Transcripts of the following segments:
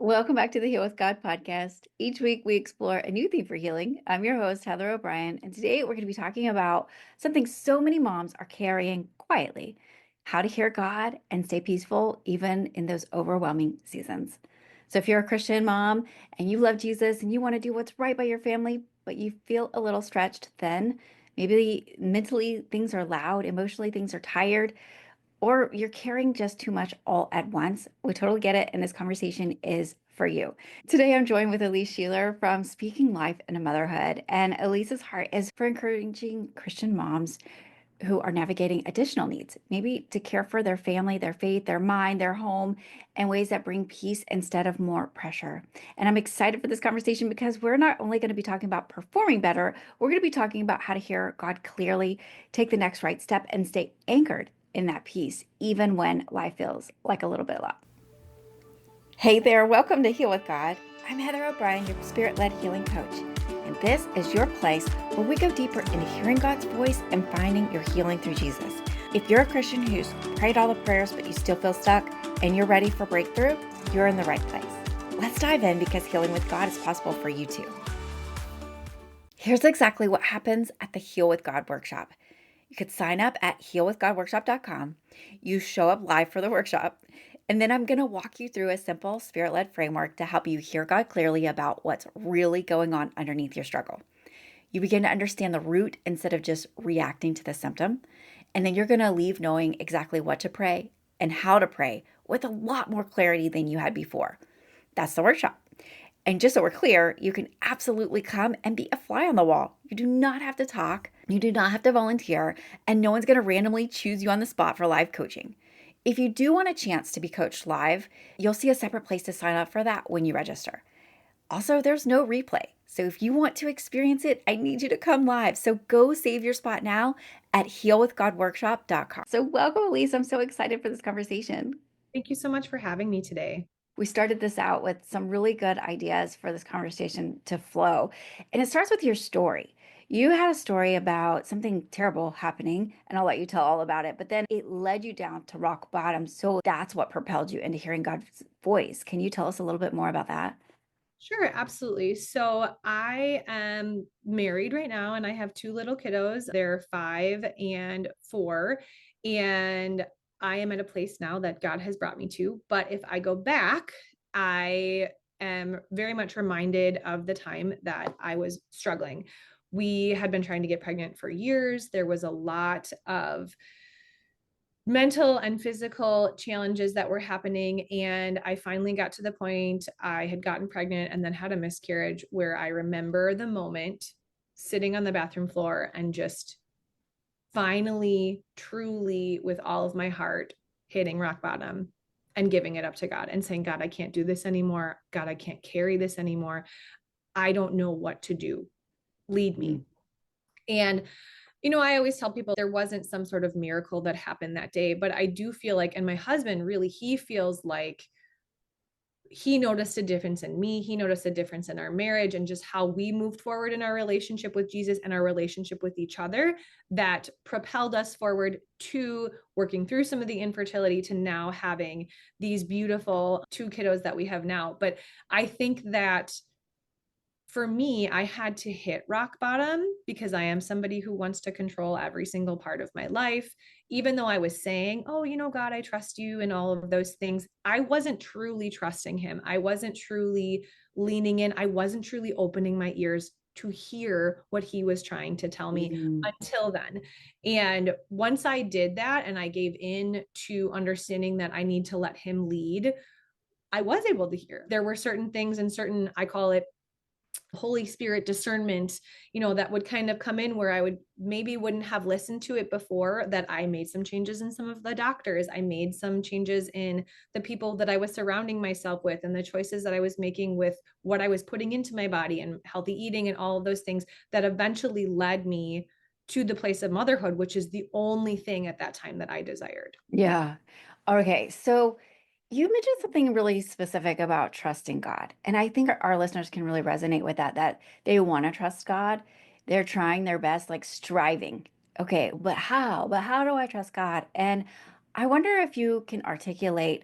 Welcome back to the Heal with God podcast. Each week we explore a new theme for healing. I'm your host, Heather O'Brien, and today we're going to be talking about something so many moms are carrying quietly: how to hear God and stay peaceful even in those overwhelming seasons. So, if you're a Christian mom and you love Jesus and you want to do what's right by your family, but you feel a little stretched thin, maybe mentally things are loud, emotionally things are tired, or you're carrying just too much all at once, we totally get it. And this conversation is for you. Today, I'm joined with Elyse Scheeler from Speaking Life into Motherhood. And Elise's heart is for encouraging Christian moms who are navigating additional needs, maybe to care for their family, their faith, their mind, their home, in ways that bring peace instead of more pressure. And I'm excited for this conversation because we're not only going to be talking about performing better, we're going to be talking about how to hear God clearly, take the next right step, and stay anchored in that peace, even when life feels like a little bit loud. Hey there, welcome to Heal with God. I'm Heather O'Brien, your spirit-led healing coach. And this is your place where we go deeper into hearing God's voice and finding your healing through Jesus. If you're a Christian who's prayed all the prayers but you still feel stuck and you're ready for breakthrough, you're in the right place. Let's dive in because healing with God is possible for you too. Here's exactly what happens at the Heal with God workshop. You could sign up at healwithgodworkshop.com. You show up live for the workshop, and then I'm going to walk you through a simple spirit-led framework to help you hear God clearly about what's really going on underneath your struggle. You begin to understand the root instead of just reacting to the symptom, and then you're going to leave knowing exactly what to pray and how to pray with a lot more clarity than you had before. That's the workshop. And just so we're clear, you can absolutely come and be a fly on the wall. You do not have to talk, you do not have to volunteer, and no one's going to randomly choose you on the spot for live coaching. If you do want a chance to be coached live, you'll see a separate place to sign up for that when you register. Also, there's no replay. So if you want to experience it, I need you to come live. So go save your spot now at healwithgodworkshop.com. So welcome, Elyse. I'm so excited for this conversation. Thank you so much for having me today. We started this out with some really good ideas for this conversation to flow. And it starts with your story. You had a story about something terrible happening, and I'll let you tell all about it, but then it led you down to rock bottom. So that's what propelled you into hearing God's voice. Can you tell us a little bit more about that? Sure, absolutely. So I am married right now and I have two little kiddos. They're 5 and 4. And I am at a place now that God has brought me to. But if I go back, I am very much reminded of the time that I was struggling. We had been trying to get pregnant for years. There was a lot of mental and physical challenges that were happening. And I finally got to the point I had gotten pregnant and then had a miscarriage where I remember the moment sitting on the bathroom floor and just finally, truly, with all of my heart, hitting rock bottom and giving it up to God and saying, God, I can't do this anymore. God, I can't carry this anymore. I don't know what to do. Lead me. And I always tell people there wasn't some sort of miracle that happened that day, but I do feel like, and my husband really, he feels like he noticed a difference in me. He noticed a difference in our marriage and just how we moved forward in our relationship with Jesus and our relationship with each other that propelled us forward to working through some of the infertility to now having these beautiful two kiddos that we have now. But I think that for me, I had to hit rock bottom because I am somebody who wants to control every single part of my life. Even though I was saying, oh, God, I trust you and all of those things, I wasn't truly trusting him. I wasn't truly leaning in. I wasn't truly opening my ears to hear what he was trying to tell me until then. And once I did that and I gave in to understanding that I need to let him lead, I was able to hear. There were certain things and certain, I call it Holy Spirit discernment, that would kind of come in where I wouldn't have listened to it before, that I made some changes in some of the doctors. I made some changes in the people that I was surrounding myself with and the choices that I was making with what I was putting into my body and healthy eating and all of those things that eventually led me to the place of motherhood, which is the only thing at that time that I desired. Yeah. Okay. So you mentioned something really specific about trusting God. And I think our listeners can really resonate with that they want to trust God. They're trying their best, like striving. Okay, but how? But how do I trust God? And I wonder if you can articulate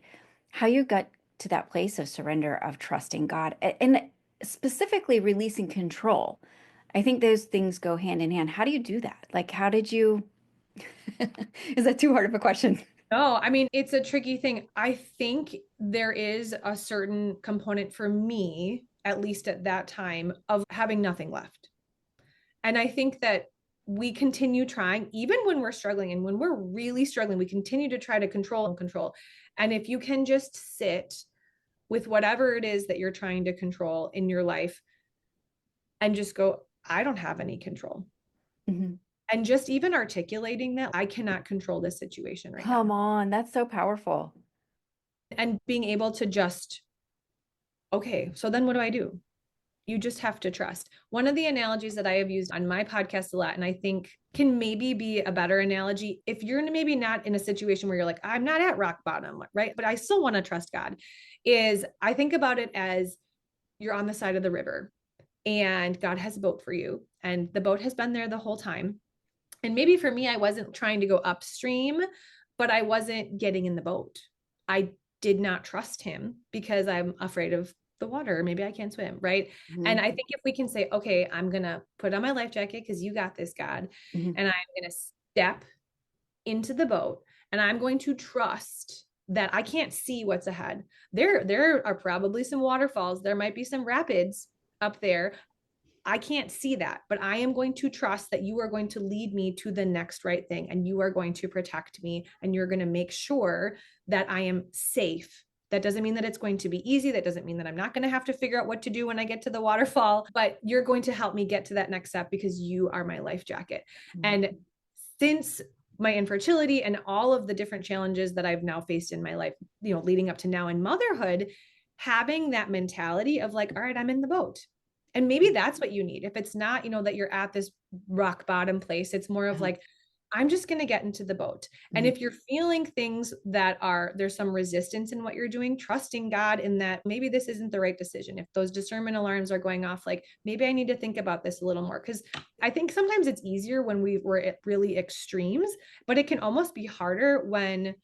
how you got to that place of surrender, of trusting God, and specifically releasing control. I think those things go hand in hand. How do you do that? Like, how did you? Is that too hard of a question? No, I mean, it's a tricky thing. I think there is a certain component for me, at least at that time, of having nothing left. And I think that we continue trying, even when we're struggling and when we're really struggling, we continue to try to control and control. And if you can just sit with whatever it is that you're trying to control in your life and just go, I don't have any control. Mhm. And just even articulating that I cannot control this situation right now. Come on, that's so powerful. And being able to just, okay, so then what do I do? You just have to trust. One of the analogies that I have used on my podcast a lot, and I think can maybe be a better analogy if you're maybe not in a situation where you're like, I'm not at rock bottom, right? But I still want to trust God, is I think about it as you're on the side of the river and God has a boat for you. And the boat has been there the whole time. And maybe for me, I wasn't trying to go upstream, but I wasn't getting in the boat. I did not trust him because I'm afraid of the water. Maybe I can't swim, right? And Mhm. I think if we can say, okay, I'm going to put on my life jacket because you got this, God, Mhm. and I'm going to step into the boat and I'm going to trust that I can't see what's ahead. There are probably some waterfalls, there might be some rapids up there. I can't see that, but I am going to trust that you are going to lead me to the next right thing and you are going to protect me and you're going to make sure that I am safe. That doesn't mean that it's going to be easy. That doesn't mean that I'm not going to have to figure out what to do when I get to the waterfall, but you're going to help me get to that next step because you are my life jacket. Mhm. And since my infertility and all of the different challenges that I've now faced in my life, leading up to now in motherhood, having that mentality of like, all right, I'm in the boat. And maybe that's what you need. If it's not, that you're at this rock bottom place, it's more of Uh-huh. like, I'm just going to get into the boat. And Mhm. if you're feeling things that there's some resistance in what you're doing, trusting God in that maybe this isn't the right decision. If those discernment alarms are going off, like maybe I need to think about this a little more. Cause I think sometimes it's easier when we're at really extremes, but it can almost be harder when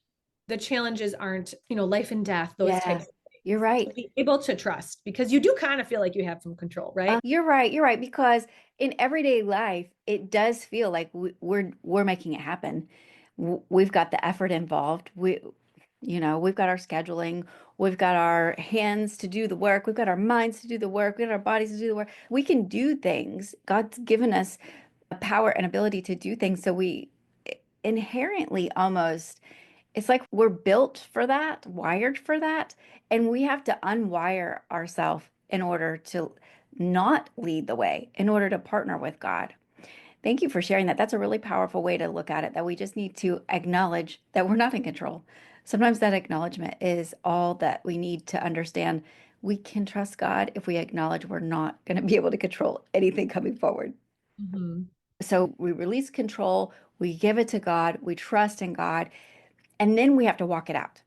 the challenges aren't, life and death, those types Yeah, of you're things. To right. be able to trust because you do kind of feel like you have some control, right? You're right. You're right. Because in everyday life, it does feel like we're making it happen. We've got the effort involved. We've got our scheduling. We've got our hands to do the work. We've got our minds to do the work. We've got our bodies to do the work. We can do things. God's given us a power and ability to do things. So we inherently almost it's like we're built for that, wired for that, and we have to unwire ourselves in order to not lead the way, in order to partner with God. Thank you for sharing that. That's a really powerful way to look at it, that we just need to acknowledge that we're not in control. Sometimes that acknowledgement is all that we need to understand we can trust God if we acknowledge we're not going to be able to control anything coming forward. Mm-hmm. So we release control, we give it to God, we trust in God, and then we have to walk it out.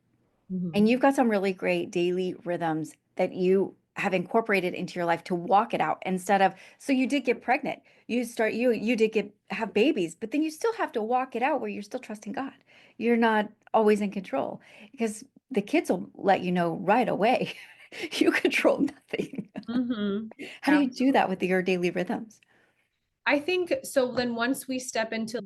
Mm-hmm. And you've got some really great daily rhythms that you have incorporated into your life to walk it out instead of, so you did get pregnant. You did get have babies, but then you still have to walk it out where you're still trusting God. You're not always in control because the kids will let you know right away. You control nothing. Mm-hmm. How do you do that with your daily rhythms? I think so. Then once we step into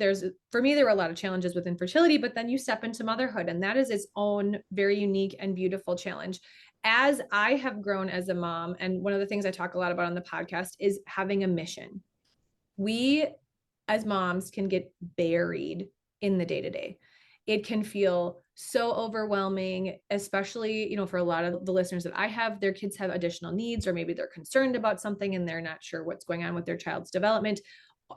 for me, there were a lot of challenges with infertility, but then you step into motherhood, and that is its own very unique and beautiful challenge. As I have grown as a mom, and one of the things I talk a lot about on the podcast is having a mission. We as moms can get buried in the day to day. It can feel so overwhelming, especially, for a lot of the listeners that I have, their kids have additional needs, or maybe they're concerned about something and they're not sure what's going on with their child's development.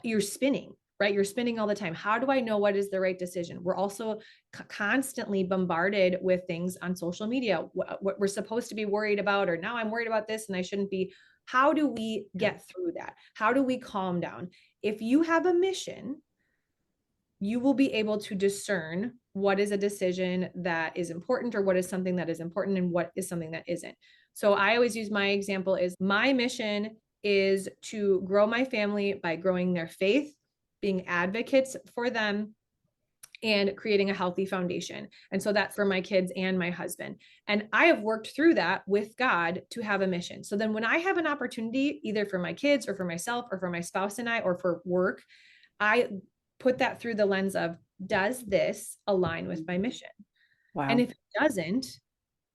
You're spinning, right? You're spinning all the time. How do I know what is the right decision? We're also constantly bombarded with things on social media, what we're supposed to be worried about, or now I'm worried about this and I shouldn't be. How do we get through that? How do we calm down? If you have a mission, you will be able to discern what is a decision that is important or what is something that is important and what is something that isn't. So I always use my example is my mission is to grow my family by growing their faith, being advocates for them, and creating a healthy foundation. And so that's for my kids and my husband. And I have worked through that with God to have a mission. So then when I have an opportunity, either for my kids or for myself or for my spouse and I or for work, I put that through the lens of, does this align with my mission? And Wow. if it doesn't,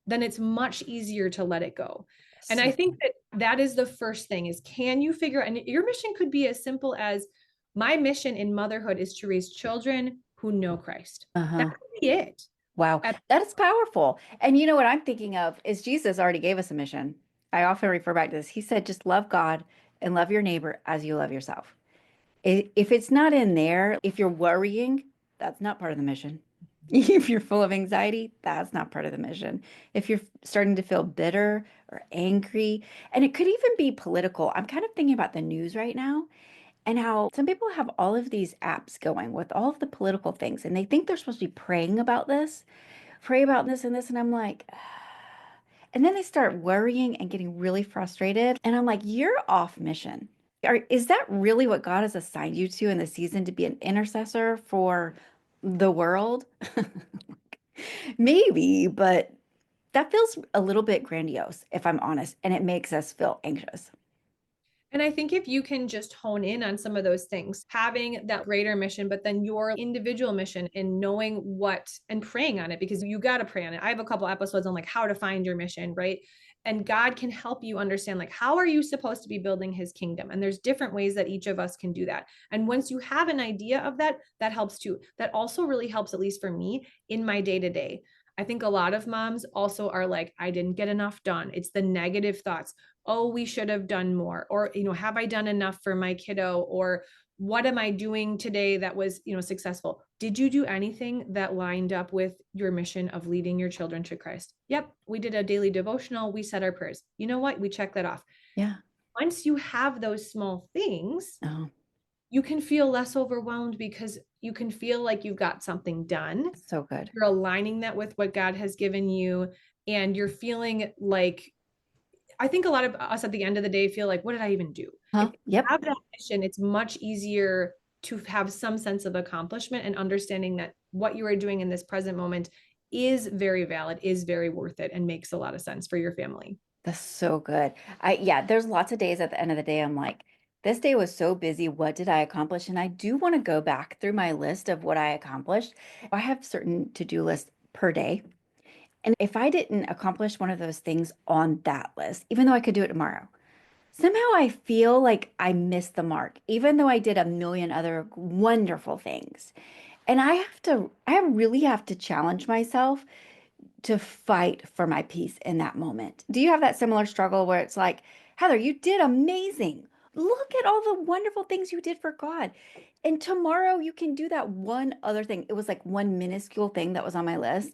then it's much easier to let it go. And I So, think that that is the first thing is, can you figure, and your mission could be as simple as, my mission in motherhood is to raise children who know Christ. That uh-huh. could be it. Wow. At, That is powerful. And you know what I'm thinking of is Jesus already gave us a mission. I often refer back to this. He said, just love God and love your neighbor as you love yourself. If it's not in there, if you're worrying, that's not part of the mission. If you're full of anxiety, that's not part of the mission. If you're starting to feel bitter or angry, and it could even be political. I'm kind of thinking about the news right now and how some people have all of these apps going with all of the political things, and they think they're supposed to be praying about this, pray about this and this. And I'm like, and then they start worrying and getting really frustrated. And I'm like, you're off mission. Is that really what God has assigned you to in the season to be an intercessor for the world? Maybe, but that feels a little bit grandiose, if I'm honest, and it makes us feel anxious. and I think if you can just hone in on some of those things, having that greater mission, but then your individual mission and knowing what and praying on it, because you got to pray on it. I have a couple episodes on like how to find your mission, right? And God can help you understand like, how are you supposed to be building his kingdom? And there's different ways that each of us can do that. And once you have an idea of that, that helps too. That also really helps, at least for me, in my day to day. I think a lot of moms also are like, I didn't get enough done. It's the negative thoughts. Oh, we should have done more. Or, have I done enough for my kiddo? Or what am I doing today that was, successful? Did you do anything that lined up with your mission of leading your children to Christ? Yep. We did a daily devotional. We said our prayers. You know what? We checked that off. Yeah. Once you have those small things, Oh, you can feel less overwhelmed because you can feel like you've got something done. so good. You're aligning that with what God has given you. And you're feeling like, I think a lot of us at the end of the day feel like, what did I even do? If Huh? you Yep. have that mission, it's much easier to have some sense of accomplishment and understanding that what you are doing in this present moment is very valid, is very worth it, and makes a lot of sense for your family. That's so good. Yeah, there's lots of days at the end of the day, I'm like, this day was so busy. What did I accomplish? And I do want to go back through my list of what I accomplished. I have certain to-do lists per day. And if I didn't accomplish one of those things on that list, even though I could do it tomorrow, somehow I feel like I missed the mark, even though I did a million other wonderful things. And I really have to challenge myself to fight for my peace in that moment. Do you have that similar struggle where it's like, Heather, you did amazing. Look at all the wonderful things you did for God. And tomorrow you can do that one other thing. It was like one minuscule thing that was on my list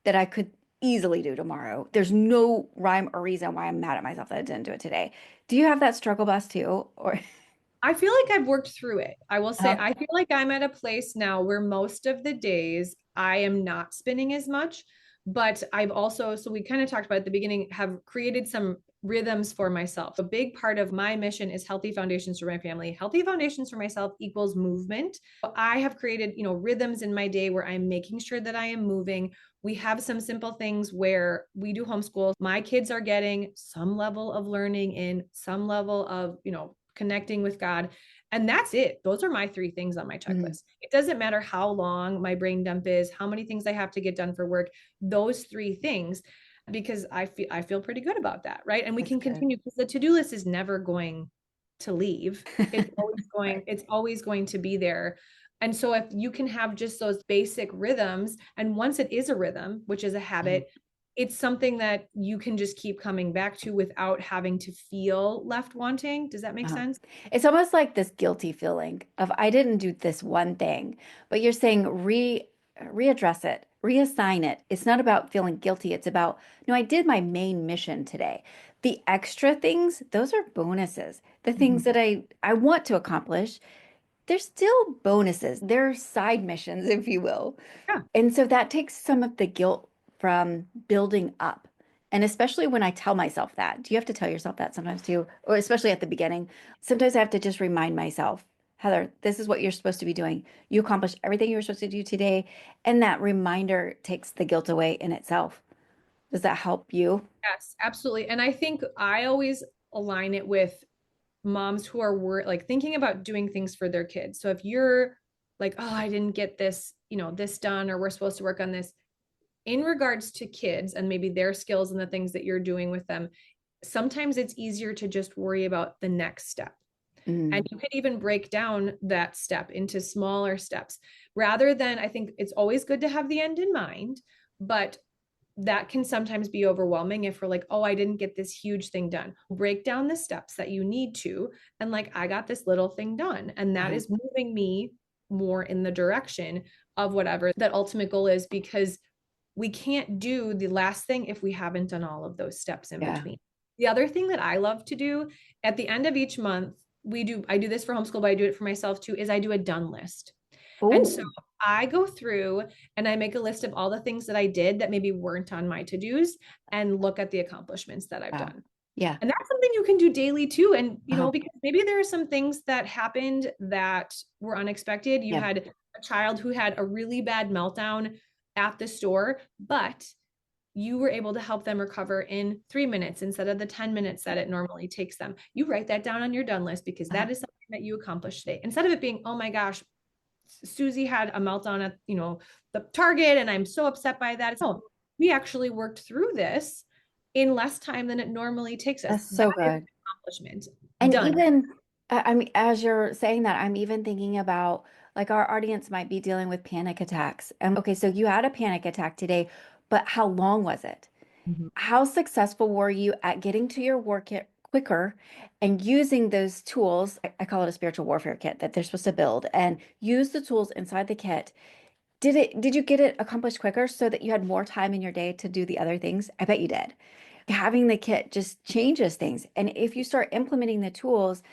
that I could easily do tomorrow. There's no rhyme or reason why I'm mad at myself that I didn't do it today. Do you have that struggle bus too? Or I feel like I've worked through it. I will say, uh, I feel like I'm at a place now where most of the days I am not spinning as much. But I've also, so we kind of talked about at the beginning, have created some rhythms for myself. A big part of my mission is healthy foundations for my family. Healthy foundations for myself equals movement. I have created, rhythms in my day where I'm making sure that I am moving. We have some simple things where we do homeschool. My kids are getting some level of learning in, some level of, connecting with God. And that's it. Those are my three things on my mm, checklist. It doesn't matter how long my brain dump is, how many things I have to get done for work, those three things, because I feel pretty good about that, right? And we that's can good. continue because the to-do list is never going to leave. Right. It's always going to be there. And so if you can have just those basic rhythms, and once it is a rhythm, which is a Mhm. habit, it's something that you can just keep coming back to without having to feel left wanting. Does that make Uh-huh. sense? It's almost like this guilty feeling of I didn't do this one thing, but you're saying readdress it, reassign it. It's not about feeling guilty. It's about, no, I did my main mission today. The extra things, those are bonuses. The things Mhm. that I want to accomplish, they're still bonuses. They're side missions, if you will. Yeah. And so that takes some of the guilt from building up. And especially when I tell myself that, do you have to tell yourself that sometimes too? Or especially at the beginning? Sometimes I have to just remind myself, Heather, this is what you're supposed to be doing. You accomplished everything you were supposed to do today. And that reminder takes the guilt away in itself. Does that help you? Yes, absolutely. And I think I always align it with moms who are like thinking about doing things for their kids. So if you're like, oh, I didn't get this, this done, or we're supposed to work on this in regards to kids and maybe their skills and the things that you're doing with them, sometimes it's easier to just worry about the next step. And Mm, you can even break down that step into smaller steps rather than, I think it's always good to have the end in mind, but that can sometimes be overwhelming if we're like, oh, I didn't get this huge thing done. Break down the steps that you need to. And like, I got this little thing done. And that yeah, is moving me more in the direction of whatever that ultimate goal is, because we can't do the last thing if we haven't done all of those steps in yeah. between. The other thing that I love to do at the end of each month, I do this for homeschool, but I do it for myself too, is I do a done list. And so Oh, I go through and I make a list of all the things that I did that maybe weren't on my to-dos and look at the accomplishments that I've wow. done. Yeah. And that's something you can do daily too. And, Uh-huh. because maybe there are some things that happened that were unexpected. You Yeah. had a child who had a really bad meltdown at the store, but you were able to help them recover in 3 minutes instead of the 10 minutes that it normally takes them. You write that down on your done list because Uh-huh. that is something that you accomplished today. Instead of it being, oh my gosh, Susie had a meltdown at, the Target and I'm so upset by that. Oh, we actually worked through this in less time than it normally takes us. That's That so is good. an accomplishment. And Done. even, I mean, as you're saying that, I'm even thinking about like our audience might be dealing with panic attacks. And okay, so you had a panic attack today, but how long was it? Mhm. How successful were you at getting to your work kit quicker and using those tools? I call it a spiritual warfare kit that they're supposed to build and use the tools inside the kit. Did you get it accomplished quicker so that you had more time in your day to do the other things? I bet you did. Having the kit just changes things. And if you start implementing the tools,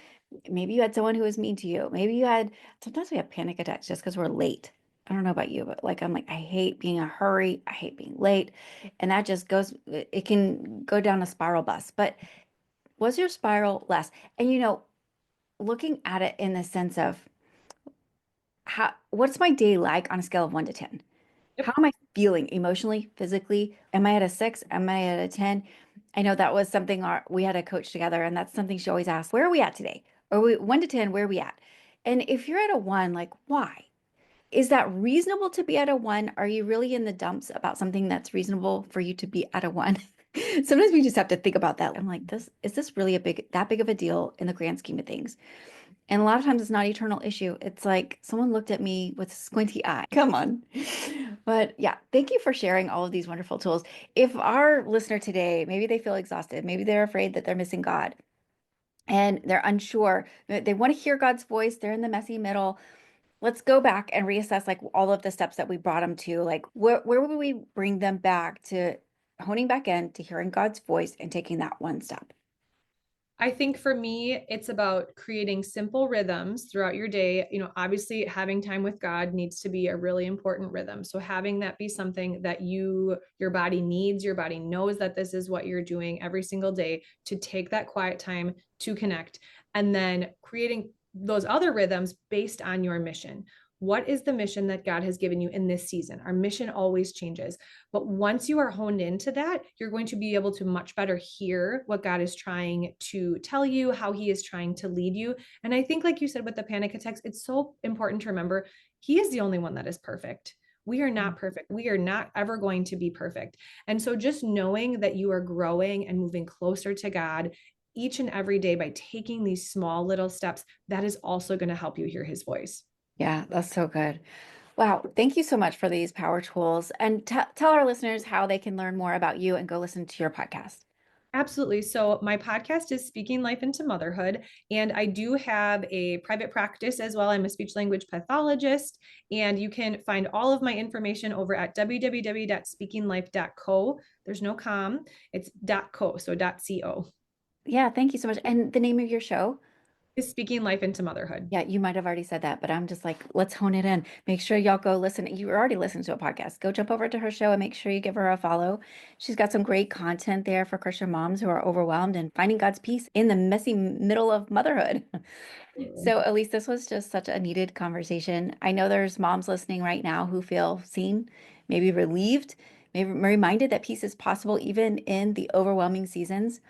maybe you had someone who was mean to you. Maybe you had, sometimes we have panic attacks just because we're late. I don't know about you, but like I'm like, I hate being in a hurry. I hate being late. And that just goes, it can go down a spiral bus. But was your spiral less? And looking at it in the sense of what's my day like on a scale of 1 to 10? How Yep. am I feeling emotionally, physically? Am I at a 6? Am I at a 10? I know that was something we had a coach together, and that's something she always asked, where are we at today? Or 1 to 10, where are we at? And if you're at a 1, like, why? Is that reasonable to be at a 1? Are you really in the dumps about something that's reasonable for you to be at a 1? Sometimes we just have to think about that. I'm like, is this really that big of a deal in the grand scheme of things? And a lot of times it's not eternal issue. It's like someone looked at me with a squinty eye. Come on. But yeah, thank you for sharing all of these wonderful tools. If our listener today, maybe they feel exhausted, maybe they're afraid that they're missing God and they're unsure, they want to hear God's voice, they're in the messy middle. Let's go back and reassess like all of the steps that we brought them to. Like where would we bring them back to honing back in to hearing God's voice and taking that one step? I think for me, it's about creating simple rhythms throughout your day. Obviously, having time with God needs to be a really important rhythm. So, having that be something that your body needs, your body knows that this is what you're doing every single day to take that quiet time to connect, and then creating those other rhythms based on your mission. What is the mission that God has given you in this season? Our mission always changes. But once you are honed into that, you're going to be able to much better hear what God is trying to tell you, how he is trying to lead you. And I think, like you said, with the panic attacks, it's so important to remember he is the only one that is perfect. We are not perfect. We are not ever going to be perfect. And so just knowing that you are growing and moving closer to God each and every day by taking these small little steps, that is also going to help you hear his voice. Yeah, that's so good. Wow, thank you so much for these power tools. And tell our listeners how they can learn more about you and go listen to your podcast. Absolutely. So, my podcast is Speaking Life into Motherhood, and I do have a private practice as well. I'm a speech language pathologist, and you can find all of my information over at www.speakinglife.co. There's no com, it's .co, so .co. Yeah, thank you so much. And the name of your show? is speaking life into motherhood. Yeah, you might have already said that, but I'm just like, let's hone it in. Make sure y'all go listen. You already listened to a podcast. Go jump over to her show and make sure you give her a follow. She's got some great content there for Christian moms who are overwhelmed and finding God's peace in the messy middle of motherhood. So, Elise, this was just such a needed conversation. I know there's moms listening right now who feel seen, maybe relieved, maybe reminded that peace is possible even in the overwhelming seasons.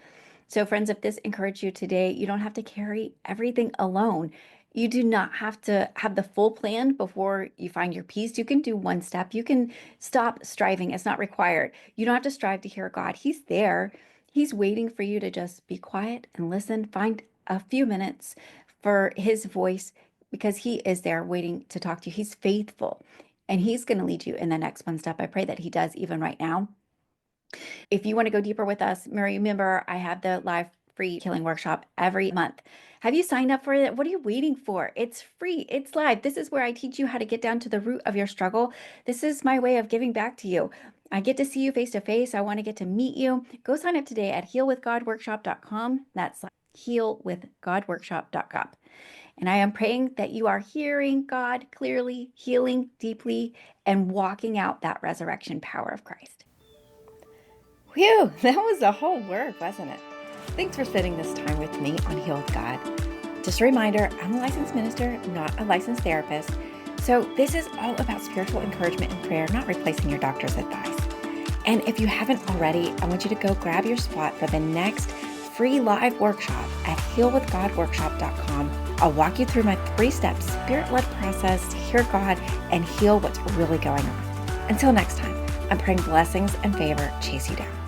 So, friends, if this encouraged you today, you don't have to carry everything alone. You do not have to have the full plan before you find your peace. You can do one step. You can stop striving. It's not required. You don't have to strive to hear God. He's there. He's waiting for you to just be quiet and listen. Find a few minutes for His voice because He is there waiting to talk to you. He's faithful and He's going to lead you in the next one step. I pray that He does even right now. If you want to go deeper with us, remember I have the live free healing workshop every month. Have you signed up for it? What are you waiting for? It's free, it's live. This is where I teach you how to get down to the root of your struggle. This is my way of giving back to you. I get to see you face to face. I want to get to meet you. Go sign up today at healwithgodworkshop.com. That's healwithgodworkshop.com. And I am praying that you are hearing God clearly, healing deeply, and walking out that resurrection power of Christ. Whew, that was a whole work, wasn't it? Thanks for spending this time with me on Heal with God. Just a reminder, I'm a licensed minister, not a licensed therapist. So this is all about spiritual encouragement and prayer, not replacing your doctor's advice. And if you haven't already, I want you to go grab your spot for the next free live workshop at healwithgodworkshop.com. I'll walk you through my 3-step spirit-led process to hear God and heal what's really going on. Until next time, I'm praying blessings and favor chase you down.